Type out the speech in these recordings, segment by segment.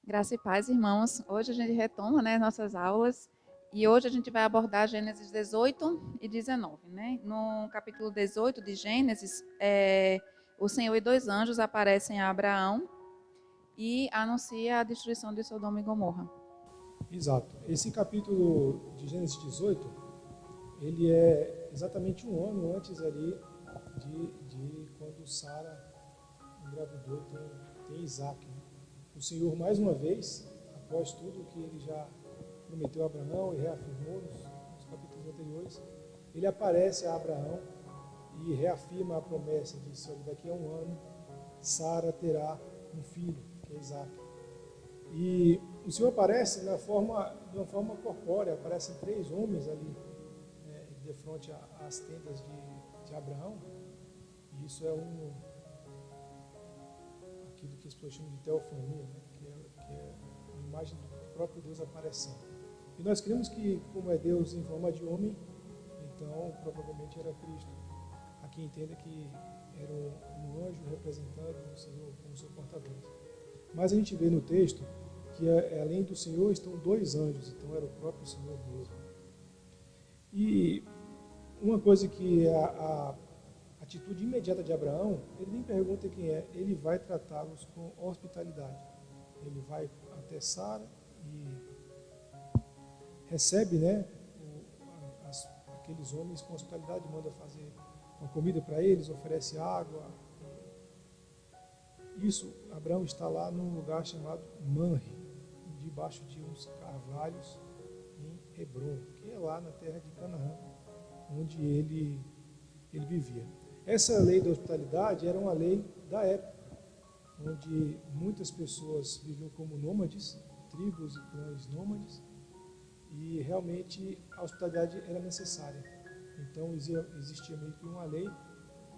Graça e paz, irmãos. Hoje a gente retoma, né, nossas aulas e hoje a gente vai abordar Gênesis 18 e 19, né? No capítulo 18 de Gênesis, o Senhor e dois anjos aparecem a Abraão e anuncia a destruição de Sodoma e Gomorra. Exato. Esse capítulo de Gênesis 18, ele é exatamente um ano antes ali de quando Sara engravidou, tem Isaac. Né? O Senhor, mais uma vez, após tudo que ele já prometeu a Abraão e reafirmou nos capítulos anteriores, ele aparece a Abraão e reafirma a promessa, diz, olha, daqui a um ano Sara terá um filho, que é Isaac. E o Senhor aparece de uma forma corpórea, aparecem três homens ali, de frente às tendas de Abraão, e isso é aquilo que as pessoas chamam de teofania, né? que é uma imagem do próprio Deus aparecendo. E nós cremos que, como é Deus em forma de homem, então provavelmente era Cristo. Há quem entenda que era um anjo representando o Senhor como seu porta-voz. Mas a gente vê no texto que além do Senhor estão dois anjos, então era o próprio Senhor mesmo. E uma coisa que a atitude imediata de Abraão, ele nem pergunta quem é, ele vai tratá-los com hospitalidade. Ele vai até Sara e recebe, né, aqueles homens com hospitalidade, manda fazer uma comida para eles, oferece água. Isso, Abraão está lá num lugar chamado Manre, debaixo de uns carvalhos em Hebron, que é lá na terra de Canaã, onde ele vivia. Essa lei da hospitalidade era uma lei da época, onde muitas pessoas viviam como nômades, tribos e clãs nômades, e realmente a hospitalidade era necessária. Então existia meio que uma lei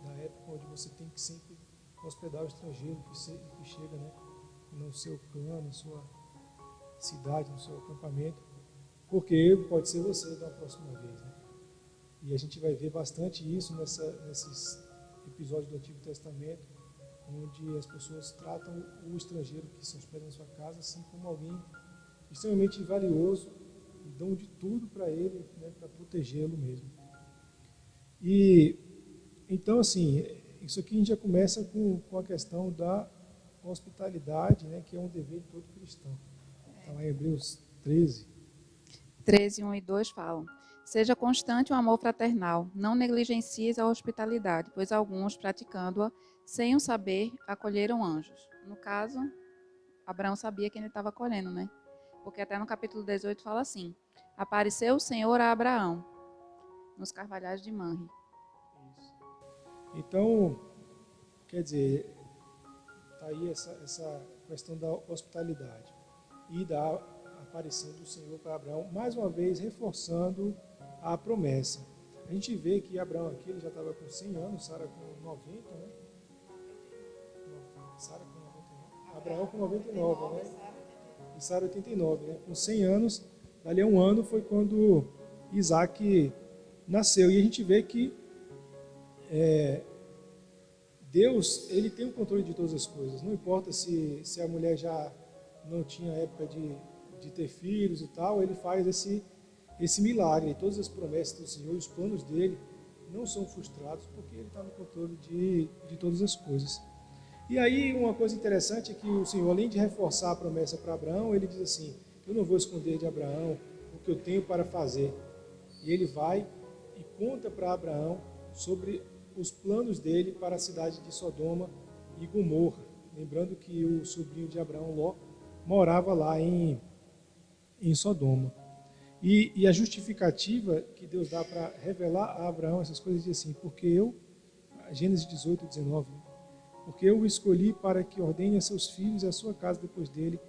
da época onde você tem que sempre hospedar o estrangeiro que chega, né, no seu clã, na sua cidade, no seu acampamento, porque pode ser você da próxima vez. Né? E a gente vai ver bastante isso nesses episódios do Antigo Testamento, onde as pessoas tratam o estrangeiro que se hospeda na sua casa assim como alguém extremamente valioso e dão de tudo para ele, né, para protegê-lo mesmo. E então, assim, isso aqui a gente já começa com a questão da hospitalidade, né, que é um dever de todo cristão. Está lá em Hebreus 13. 13, 1 e 2 falam: Seja constante o amor fraternal, não negligencies a hospitalidade, pois alguns, praticando-a, sem o saber, acolheram anjos. No caso, Abraão sabia quem ele estava acolhendo, né? Porque até no capítulo 18 fala assim: Apareceu o Senhor a Abraão, nos carvalhais de Manre. Isso. Então, quer dizer, está aí essa questão da hospitalidade e da aparição do Senhor para Abraão, mais uma vez reforçando a promessa. A gente vê que Abraão aqui ele já estava com 100 anos, Sara com 90, né? Sara com 99. Abraão com 99, né? E Sara 89, né? Com 100 anos, dali a um ano foi quando Isaac nasceu. E a gente vê que Deus, ele tem o controle de todas as coisas. Não importa se a mulher já não tinha época de ter filhos e tal, ele faz esse milagre. E todas as promessas do Senhor, os planos dele, não são frustrados porque ele está no controle de todas as coisas. E aí uma coisa interessante é que o Senhor, além de reforçar a promessa para Abraão, ele diz assim: eu não vou esconder de Abraão o que eu tenho para fazer. E ele vai e conta para Abraão sobre os planos dele para a cidade de Sodoma e Gomorra. Lembrando que o sobrinho de Abraão, Ló, morava lá em Sodoma. E a justificativa que Deus dá para revelar a Abraão essas coisas diz assim: porque eu, Gênesis 18, 19, porque eu o escolhi para que ordene a seus filhos e a sua casa depois dele,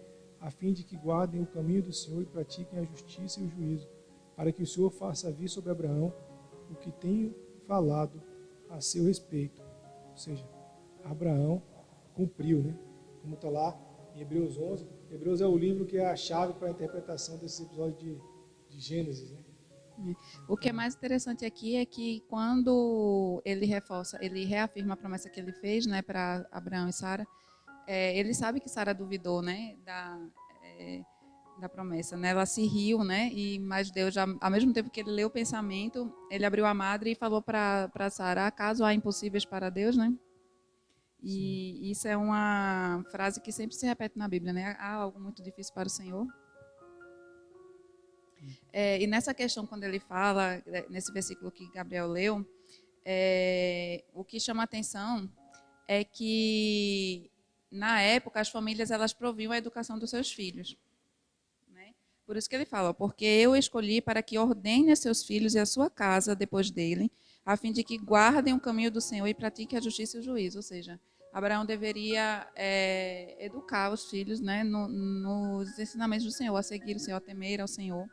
a fim de que guardem o caminho do Senhor e pratiquem a justiça e o juízo, para que o Senhor faça vir sobre Abraão o que tenho falado a seu respeito. Ou seja, Abraão cumpriu, né? Como está lá em Hebreus 11. Hebreus é o livro que é a chave para a interpretação desse episódio de Gênesis, né? O que é mais interessante aqui é que quando ele reforça, ele reafirma a promessa que ele fez, né, para Abraão e Sara, ele sabe que Sara duvidou, né, da promessa, né? Ela se riu, né? Mas Deus, já, ao mesmo tempo que ele leu o pensamento, ele abriu a madre e falou para Sara: acaso há impossíveis para Deus, né? E isso é uma frase que sempre se repete na Bíblia, né? Há algo muito difícil para o Senhor. E nessa questão, quando ele fala, nesse versículo que Gabriel leu, o que chama a atenção é que, na época, as famílias elas proviam a educação dos seus filhos. Né? Por isso que ele fala, porque eu escolhi para que ordene a seus filhos e a sua casa depois dele, a fim de que guardem o caminho do Senhor e pratiquem a justiça e o juízo. Ou seja, Abraão deveria educar os filhos, né, nos ensinamentos do Senhor, a seguir o Senhor, a temer ao Senhor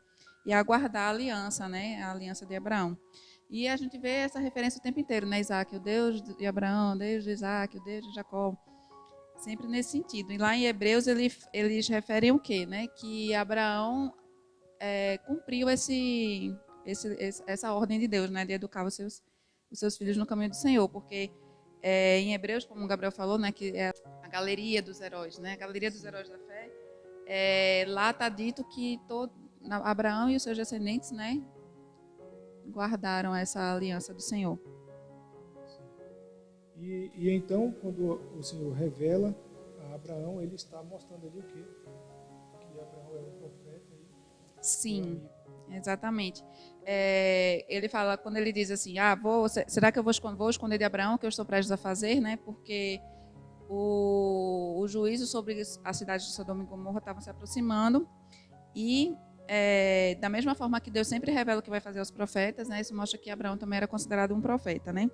e a guardar a aliança, né, a aliança de Abraão. E a gente vê essa referência o tempo inteiro, né? Isaac, o Deus de Abraão, o Deus de Isaac, o Deus de Jacó. Sempre nesse sentido. E lá em Hebreus eles referem o quê? Né? Que Abraão cumpriu essa ordem de Deus, né? De educar os seus filhos no caminho do Senhor. Porque em Hebreus, como o Gabriel falou, né? Que é a galeria dos heróis, né? A galeria dos heróis da fé. Lá está dito que Abraão e os seus descendentes, né? Guardaram essa aliança do Senhor. E então, quando o Senhor revela a Abraão, ele está mostrando ali o quê? Que Abraão é um profeta. Sim, exatamente. Ele fala, quando ele diz assim, será que eu vou esconder de Abraão o que eu estou prestes a fazer, né? Porque o juízo sobre a cidade de Sodoma e Gomorra estava se aproximando e da mesma forma que Deus sempre revela o que vai fazer aos profetas, né? Isso mostra que Abraão também era considerado um profeta, né?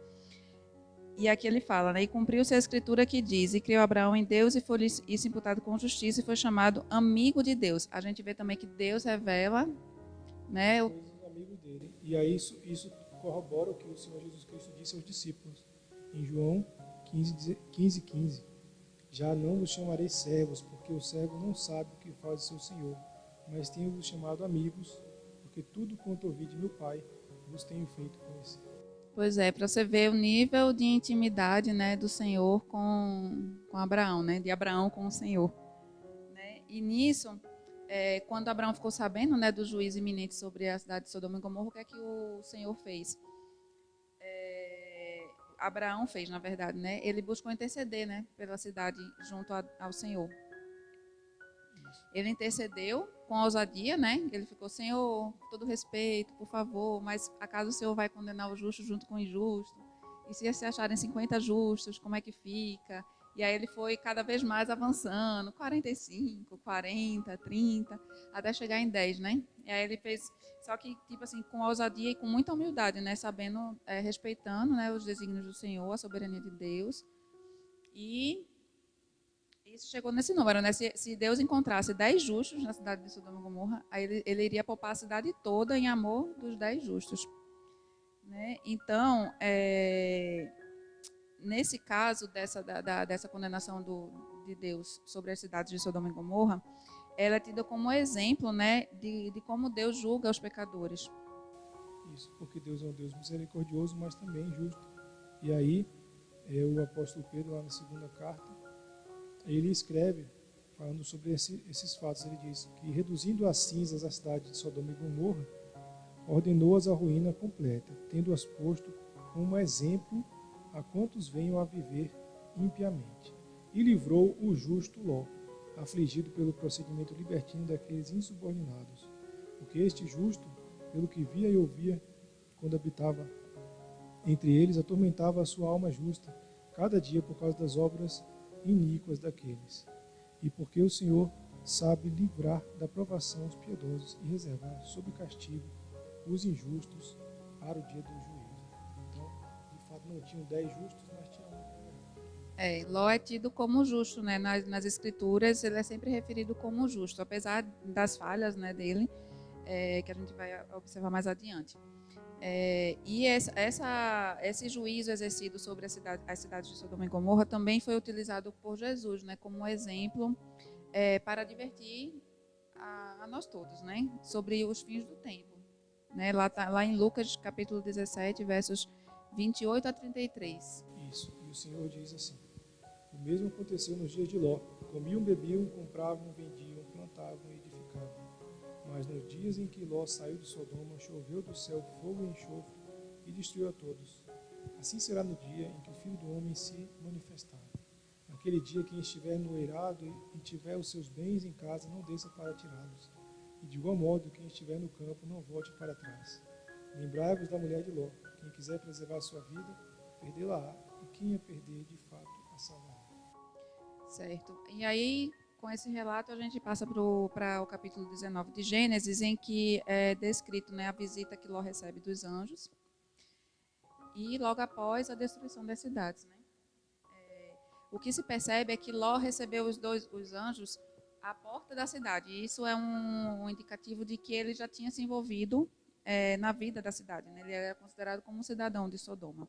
E aqui ele fala, né? E cumpriu-se a escritura que diz, e criou Abraão em Deus e foi isso imputado com justiça e foi chamado amigo de Deus. A gente vê também que Deus revela, né? Coisas amigo dele. E aí isso corrobora o que o Senhor Jesus Cristo disse aos discípulos em João 15:15. Já não vos chamarei servos, porque o servo não sabe o que faz o seu senhor, mas tenho-vos chamado amigos, porque tudo quanto ouvi de meu Pai vos tenho feito conhecer. Pois é, para você ver o nível de intimidade, né, do Senhor com Abraão, né, de Abraão com o Senhor. Né? E nisso, quando Abraão ficou sabendo, né, do juízo iminente sobre a cidade de Sodoma e Gomorra, o que é que o Senhor fez? Abraão fez, na verdade, né? Ele buscou interceder, né, pela cidade junto ao Senhor. Ele intercedeu com ousadia, né? Ele ficou, Senhor, com todo respeito, por favor, mas acaso o Senhor vai condenar o justo junto com o injusto? E se acharem 50 justos, como é que fica? E aí ele foi cada vez mais avançando, 45, 40, 30, até chegar em 10, né? E aí ele fez, só que tipo assim, com ousadia e com muita humildade, né? Sabendo, respeitando, né, os desígnios do Senhor, a soberania de Deus. E isso chegou nesse número, né? Se Deus encontrasse 10 justos na cidade de Sodoma e Gomorra, aí ele iria poupar a cidade toda em amor dos 10 justos. Né? Então, nesse caso dessa condenação de Deus sobre as cidades de Sodoma e Gomorra, ela é tida como exemplo, né, de como Deus julga os pecadores. Isso, porque Deus é um Deus misericordioso, mas também justo. E aí, o apóstolo Pedro, lá na segunda carta, ele escreve, falando sobre esses fatos, ele diz que, reduzindo a cinzas a cidade de Sodoma e Gomorra, ordenou-as à ruína completa, tendo-as posto como exemplo a quantos venham a viver impiamente. E livrou o justo Ló, afligido pelo procedimento libertino daqueles insubordinados, porque este justo, pelo que via e ouvia quando habitava entre eles, atormentava a sua alma justa, cada dia por causa das obras iníquas daqueles. E porque o Senhor sabe livrar da provação os piedosos e reservar sob castigo os injustos para o dia do juízo. Então, de fato, não tinham 10 justos, mas tinha um. Ló é tido como justo, né? Nas escrituras ele é sempre referido como justo, apesar das falhas, né, dele, que a gente vai observar mais adiante. E esse juízo exercido sobre as cidades de Sodoma e Gomorra também foi utilizado por Jesus, né, como um exemplo para advertir a nós todos, né, sobre os fins do tempo. Né, lá em Lucas capítulo 17, versos 28 a 33. Isso, e o Senhor diz assim: o mesmo aconteceu nos dias de Ló. Comiam, bebiam, compravam, vendiam, plantavam habitavam e edificavam. Mas nos dias em que Ló saiu de Sodoma, choveu do céu fogo e enxofre e destruiu a todos. Assim será no dia em que o Filho do Homem se manifestar. Naquele dia, quem estiver no eirado e tiver os seus bens em casa, não desça para tirá-los. E de igual modo, quem estiver no campo, não volte para trás. Lembrai-vos da mulher de Ló. Quem quiser preservar a sua vida, perdê-la-á, e quem a perder, de fato, a salvará. Certo. E aí, com esse relato, a gente passa para o capítulo 19 de Gênesis, em que é descrito, né, a visita que Ló recebe dos anjos e logo após a destruição das cidades. Né? O que se percebe é que Ló recebeu os anjos à porta da cidade. E isso é um indicativo de que ele já tinha se envolvido na vida da cidade. Né? Ele era considerado como um cidadão de Sodoma.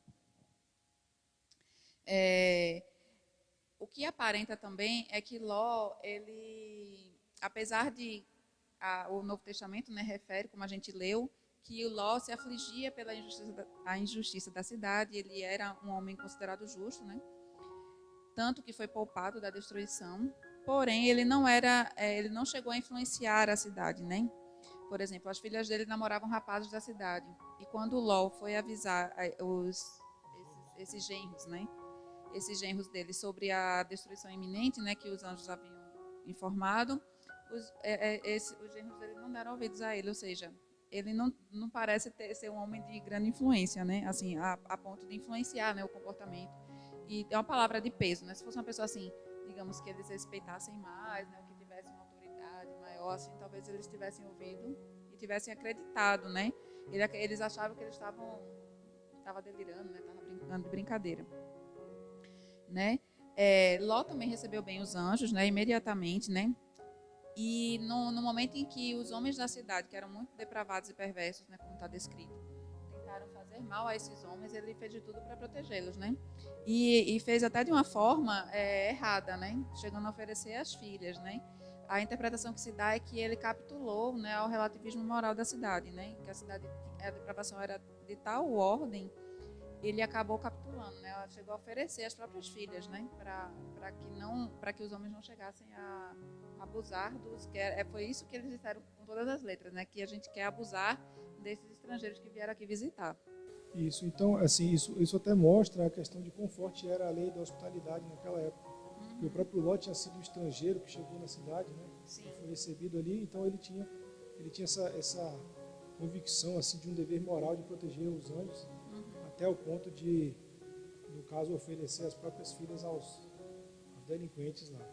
O que aparenta também é que Ló, ele, apesar de o Novo Testamento, né, refere, como a gente leu, que o Ló se afligia pela injustiça da cidade. Ele era um homem considerado justo, né? Tanto que foi poupado da destruição. Porém, ele não chegou a influenciar a cidade, né? Por exemplo, as filhas dele namoravam rapazes da cidade. E quando Ló foi avisar esses genros, né? Esses genros dele sobre a destruição iminente, né, que os anjos haviam informado, os genros dele não deram ouvidos a ele, ou seja, ele não parece ser um homem de grande influência, né, assim, a ponto de influenciar, né, o comportamento. E é uma palavra de peso, né, se fosse uma pessoa assim, digamos que eles respeitassem mais, né, que tivessem uma autoridade maior, assim, talvez eles tivessem ouvido e tivessem acreditado, né, eles achavam que eles estavam delirando, né, estavam brincando de brincadeira. Né? Ló também recebeu bem os anjos, né, imediatamente, né? E no momento em que os homens da cidade, que eram muito depravados e perversos, né, como está descrito, tentaram fazer mal a esses homens, ele fez de tudo para protegê-los, né? E fez até de uma forma errada, né? Chegando a oferecer as filhas, né? A interpretação que se dá é que ele capitulou, né, ao relativismo moral da cidade, né? Que a depravação era de tal ordem, ele acabou capitulando, né? Ela chegou a oferecer as próprias filhas, né? Para que os homens não chegassem a abusar foi isso que eles disseram com todas as letras, né? Que a gente quer abusar desses estrangeiros que vieram aqui visitar. Isso, então, assim, isso até mostra a questão de quão forte era a lei da hospitalidade naquela época. Porque o próprio Ló tinha sido um estrangeiro que chegou na cidade, né? Sim. Foi recebido ali, então ele tinha essa convicção assim de um dever moral de proteger os anjos, até o ponto de, no caso, oferecer as próprias filhas aos delinquentes lá.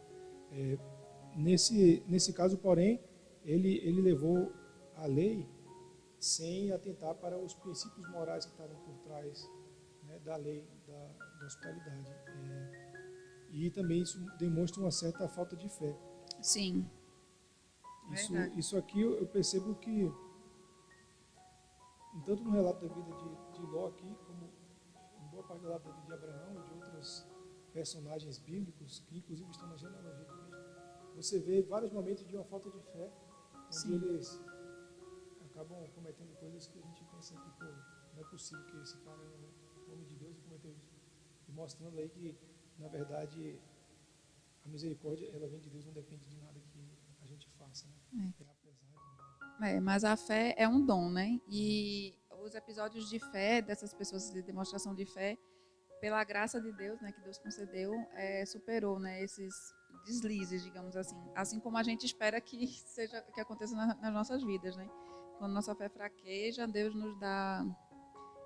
Nesse caso, porém, ele levou a lei sem atentar para os princípios morais que estavam por trás, né, da lei da hospitalidade. E também isso demonstra uma certa falta de fé. Sim. Isso aqui eu percebo que, tanto no relato da vida de Ló aqui, como em boa parte do relato da vida de Abraão e de outros personagens bíblicos, que inclusive estão na genealogia de Cristo, você vê vários momentos de uma falta de fé, onde Sim. eles acabam cometendo coisas que a gente pensa que, pô, não é possível que esse cara é um homem de Deus e cometeu isso. E mostrando aí que, na verdade, a misericórdia, ela vem de Deus, não depende de nada que a gente faça, né? Mas a fé é um dom, né? E os episódios de fé dessas pessoas, de demonstração de fé, pela graça de Deus, né, que Deus concedeu, superou, né, esses deslizes, digamos assim. Assim como a gente espera que aconteça nas nossas vidas, né? Quando nossa fé fraqueja, Deus nos dá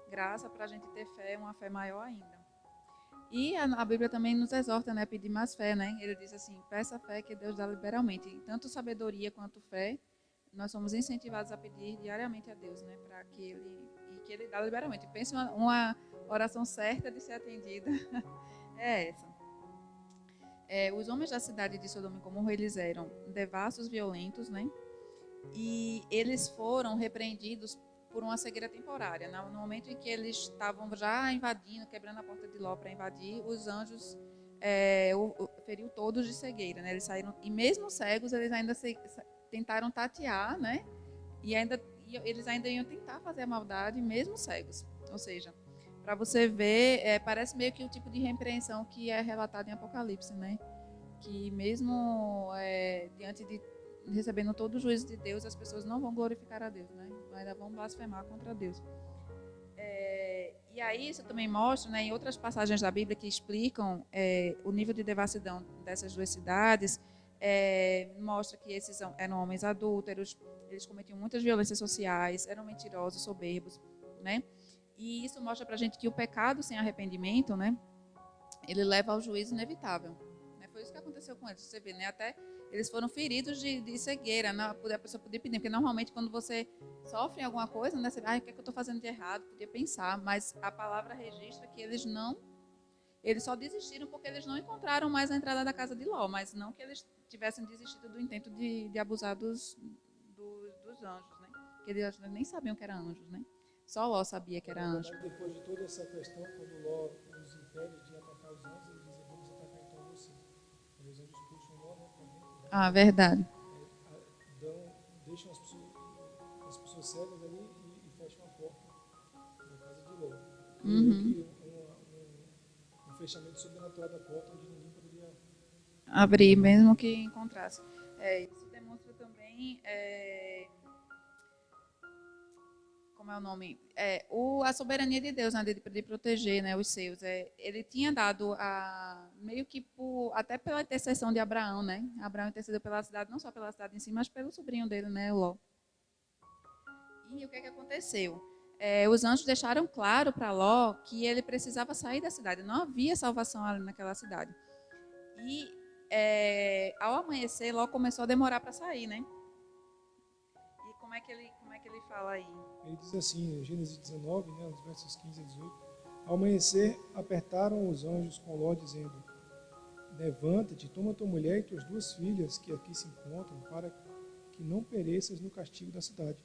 graça para a gente ter fé, uma fé maior ainda. E a Bíblia também nos exorta, né, a pedir mais fé, né? Ele diz assim: peça fé que Deus dá liberalmente. E tanto sabedoria quanto fé, nós somos incentivados a pedir diariamente a Deus, né, para que ele dá liberalmente. Pense uma oração certa de ser atendida é essa. Os homens da cidade de Sodoma e Gomorra, eles eram devassos, violentos, né? E eles foram repreendidos por uma cegueira temporária. No momento em que eles estavam já invadindo, quebrando a porta de Ló para invadir, os anjos feriu todos de cegueira, né? Eles saíram, e mesmo cegos, eles ainda tentaram tatear, né? E eles ainda iam tentar fazer a maldade, mesmo cegos. Ou seja, para você ver, parece meio que o tipo de repreensão que é relatado em Apocalipse, né? Que mesmo diante recebendo todo o juízo de Deus, as pessoas não vão glorificar a Deus, né? Ainda vão blasfemar contra Deus. E aí isso também mostra, né, em outras passagens da Bíblia que explicam o nível de devassidão dessas duas cidades, mostra que esses eram homens adúlteros, eles cometiam muitas violências sociais, eram mentirosos, soberbos, né? E isso mostra pra gente que o pecado sem arrependimento, né, ele leva ao juízo inevitável. Né? Foi isso que aconteceu com eles. Você vê, né? Até eles foram feridos de cegueira, né? A pessoa podia pedir, porque normalmente quando você sofre alguma coisa, né? Você, o que é que eu estou fazendo de errado? Podia pensar, mas a palavra registra que eles só desistiram porque eles não encontraram mais a entrada da casa de Ló, mas não que eles tivessem desistido do intento de abusar dos anjos, né? Porque eles nem sabiam que eram anjos, né? Só Ló sabia que era Na anjo. verdade, depois de toda essa questão, quando Ló os impede de atacar os anjos, eles dizem, vamos atacar então você. Aí os anjos puxam Ló, né, para dentro, Ah, verdade. deixam as pessoas cegas ali e fecham a porta da casa de Ló. Meio que um fechamento sobrenatural da porta onde ninguém poderia Abrir, mesmo que encontrasse. Isso demonstra também, como é o nome? A soberania de Deus, né, de proteger, né, os seus. Ele tinha dado meio que até pela intercessão de Abraão, né? Abraão intercedeu pela cidade, não só pela cidade em si, mas pelo sobrinho dele, né, Ló. E o que aconteceu? Os anjos deixaram claro para Ló que ele precisava sair da cidade. Não havia salvação ali naquela cidade. E ao amanhecer, Ló começou a demorar para sair, né? E como é que ele fala aí? Ele diz assim, em Gênesis 19, né, nos versos 15 a 18, ao amanhecer, apertaram os anjos com Ló, dizendo, levanta-te, toma tua mulher e tuas duas filhas que aqui se encontram, para que não pereças no castigo da cidade.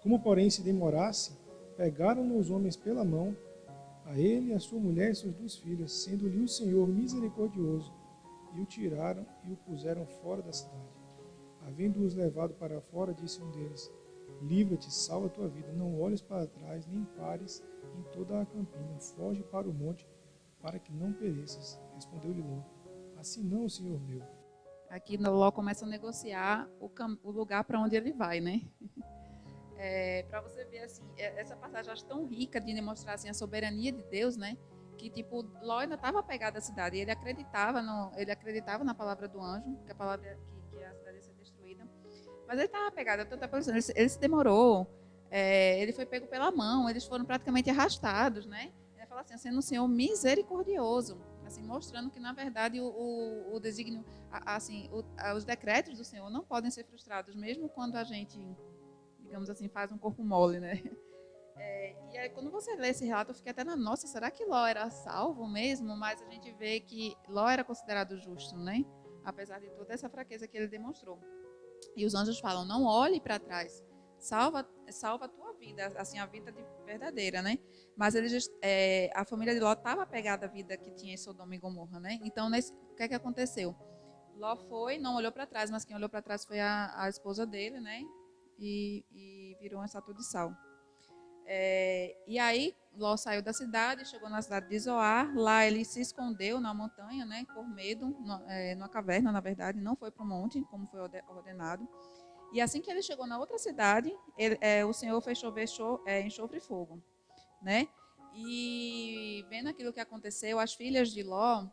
Como, porém, se demorasse, pegaram-no os homens pela mão, a ele, a sua mulher e suas duas filhas, sendo-lhe o Senhor misericordioso, e o tiraram e o puseram fora da cidade. Havendo-os levado para fora, disse um deles, livra-te, salva a tua vida, não olhes para trás, nem pares em toda a campina, foge para o monte, para que não pereças. Respondeu-lhe Ló, assim não, Senhor meu. Aqui Ló começa a negociar o lugar para onde ele vai, né? Para você ver assim, essa passagem eu acho tão rica de demonstrar assim, a soberania de Deus, né? Que tipo Ló ainda estava apegado à cidade, e ele acreditava na palavra do anjo, que a palavra que a cidade ia ser destruída, mas ele estava apegado a tanta coisa, ele se demorou, ele foi pego pela mão, eles foram praticamente arrastados, né? Ele fala assim, sendo um Senhor misericordioso, assim mostrando que na verdade o desígnio, assim, os decretos do Senhor não podem ser frustrados, mesmo quando a gente, digamos assim, faz um corpo mole, né? E aí, quando você lê esse relato, eu fiquei até na nossa, será que Ló era salvo mesmo? Mas a gente vê que Ló era considerado justo, né? Apesar de toda essa fraqueza que ele demonstrou. E os anjos falam, não olhe para trás, salva a tua vida, assim, a vida verdadeira, né? Mas a família de Ló estava apegada à vida que tinha em Sodoma e Gomorra, né? Então, o que aconteceu? Ló foi, não olhou para trás, mas quem olhou para trás foi a esposa dele, né? E virou uma estátua de sal. E aí, Ló saiu da cidade, chegou na cidade de Zoar. Lá ele se escondeu na montanha, né, por medo, numa caverna, na verdade, não foi para o monte, como foi ordenado. E assim que ele chegou na outra cidade, o Senhor fez chover enxofre e fogo, né? E vendo aquilo que aconteceu, as filhas de Ló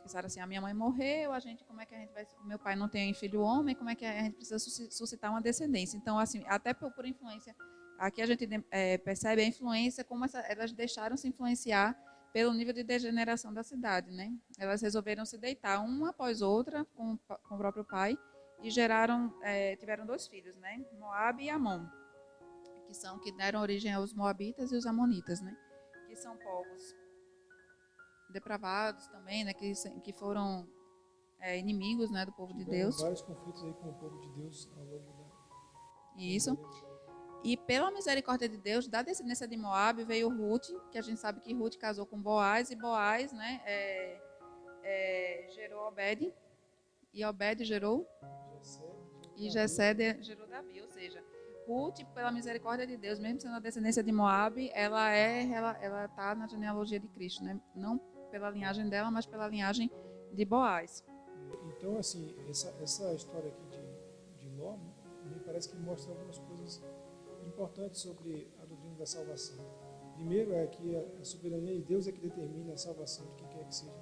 pensaram assim: a minha mãe morreu, como é que a gente vai? Meu pai não tem filho homem, como é que a gente precisa suscitar uma descendência? Então, assim, até por influência, aqui a gente percebe a influência, como elas deixaram se influenciar pelo nível de degeneração da cidade, né? Elas resolveram se deitar uma após outra com o próprio pai e tiveram dois filhos, né? Moabe e Amon, que deram origem aos moabitas e os amonitas, né? Que são povos depravados também, né, que foram inimigos, né, do povo de Tiveram Deus. vários conflitos aí com o povo de Deus ao longo da Isso. história. E pela misericórdia de Deus, da descendência de Moabe veio Ruth, que a gente sabe que Ruth casou com Boaz, e Boaz, né, gerou Obed, e Obed gerou, e Jessé gerou Davi, ou seja, Ruth, pela misericórdia de Deus, mesmo sendo a descendência de Moabe, ela está na genealogia de Cristo, né? Não pela linhagem dela, mas pela linhagem de Boaz. Então, assim, essa história aqui Ló, me parece que mostra algumas coisas importantes sobre a doutrina da salvação. Primeiro é que a soberania de Deus é que determina a salvação de quem quer que seja.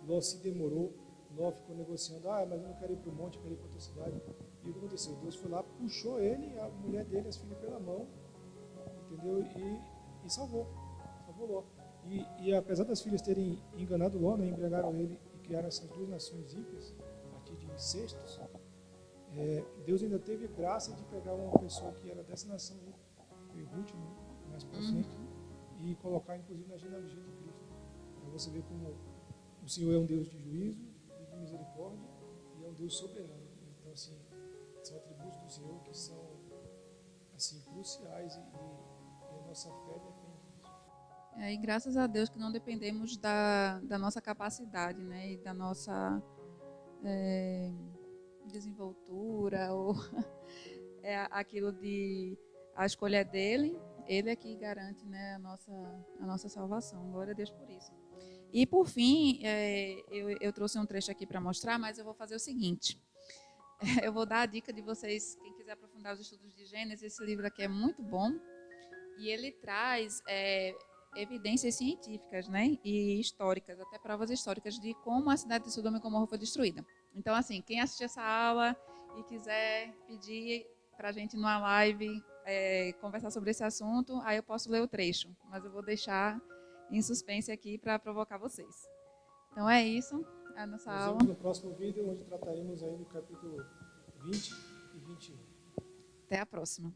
Ló se demorou, Ló ficou negociando, mas eu não quero ir para o monte, eu quero ir para outra cidade. E o que aconteceu? Deus foi lá, puxou ele, a mulher dele, as filhas pela mão, entendeu? E salvou Ló. E apesar das filhas terem enganado Ló, né, embriagaram ele e criaram essas duas nações ímpias, a partir de incestos, Deus ainda teve graça de pegar uma pessoa que era dessa nação, foi Ruth, mais para frente, e colocar inclusive na genealogia de Cristo. Então você vê como o Senhor é um Deus de juízo e de misericórdia e é um Deus soberano. Então, assim, são atributos do Senhor que são assim, cruciais e a nossa fé depende disso. E graças a Deus que não dependemos da nossa capacidade, né? E da nossa desenvoltura ou aquilo de a escolha é dele, ele é que garante, né, a nossa salvação. Glória a Deus por isso. E por fim, eu trouxe um trecho aqui para mostrar, mas eu vou fazer o seguinte. Eu vou dar a dica de vocês, quem quiser aprofundar os estudos de Gênesis, esse livro aqui é muito bom e ele traz evidências científicas, né, e históricas, até provas históricas de como a cidade de Sodoma e Gomorra foi destruída. Então, assim, quem assistir essa aula e quiser pedir para a gente numa live conversar sobre esse assunto, aí eu posso ler o trecho, mas eu vou deixar em suspense aqui para provocar vocês. Então é isso, a nossa Nos aula. vemos no próximo vídeo, onde trataremos aí do capítulo 20 e 21. Até a próxima.